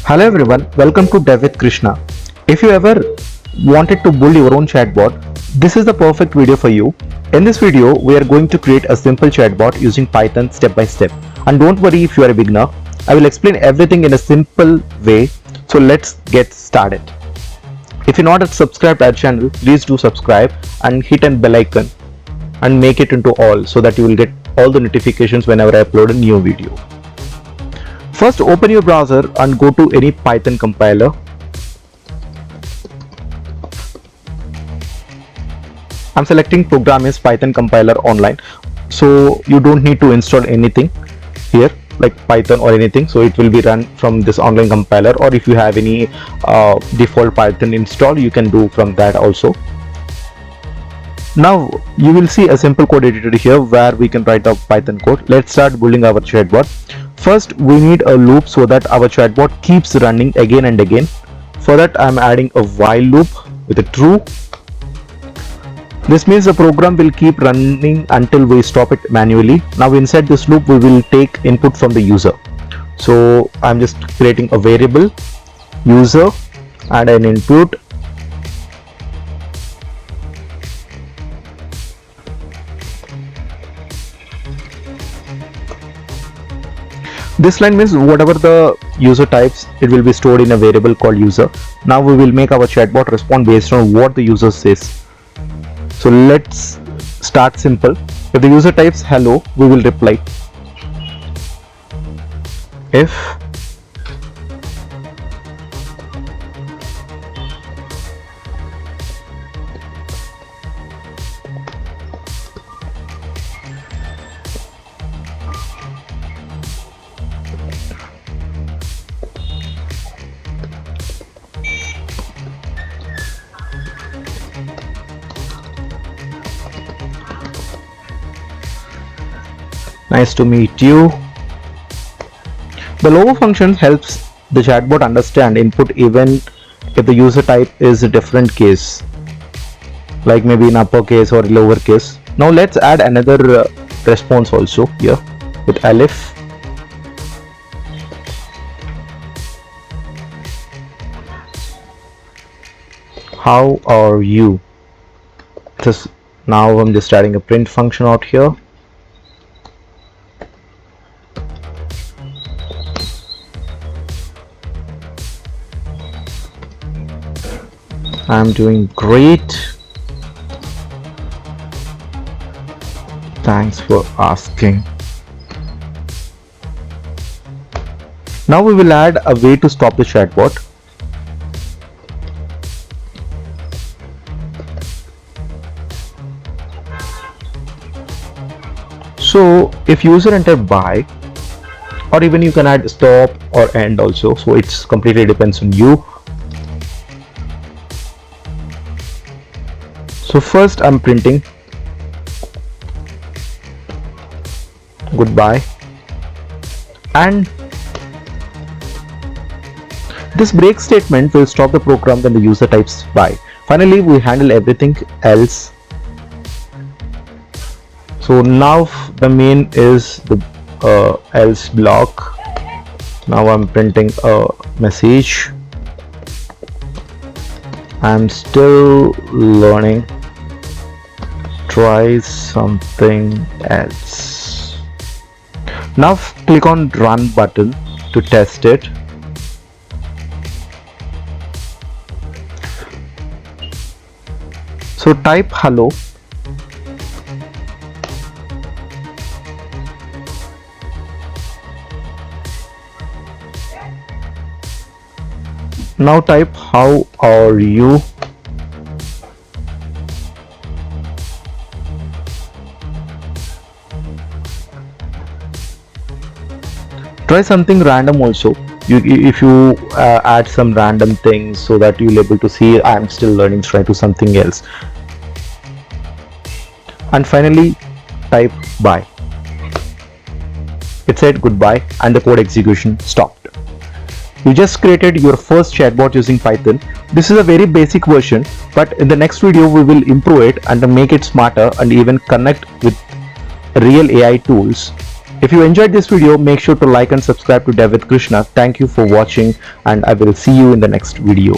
Hello everyone, welcome to Dev with Krishna. If you ever wanted to build your own chatbot, this is the perfect video for you. In this video, we are going to create a simple chatbot using Python step by step. And don't worry if you are a beginner, I will explain everything in a simple way. So let's get started. If you're not subscribed to our channel, please do subscribe and hit a bell icon and make it into all so that you will get all the notifications whenever I upload a new video. First, open your browser and go to any Python compiler. I'm selecting program is Python compiler online, so you don't need to install anything here like Python or anything, so it will be run from this online compiler, or if you have any default Python install, you can do from that also. Now you will see a simple code editor here where we can write a Python code. Let's start building our chatbot. First, we need a loop so that our chatbot keeps running again and again. For that, I'm adding a while loop with a true. This means the program will keep running until we stop it manually. Now inside this loop, we will take input from the user. So I'm just creating a variable user and an input. This line means whatever the user types, it will be stored in a variable called user. Now we will make our chatbot respond based on what the user says. So let's start simple. If the user types hello, we will reply. If nice to meet you. The lower function helps the chatbot understand input even if the user type is a different case, like maybe in uppercase or lowercase. Now let's add another response also here with Aleph. How are you? Now I'm just adding a print function out here. I'm doing great. Thanks for asking. Now we will add a way to stop the chatbot. So if user enter by, or even you can add stop or end also, so it's completely depends on you. So first I'm printing goodbye, and this break statement will stop the program when the user types bye. Finally, we handle everything else. So now the main is the else block. Now I'm printing a message. I'm still learning. Try something else. Now click on run button to test it. So type hello. Now type how are you. Try something random also. If you add some random things so that you'll able to see I am still learning, try to something else. And finally type bye. It said goodbye and the code execution stopped. You just created your first chatbot using Python. This is a very basic version, but in the next video we will improve it and make it smarter and even connect with real AI tools If you enjoyed this video, make sure to like and subscribe to Dev with Krishna. Thank you for watching, and I will see you in the next video.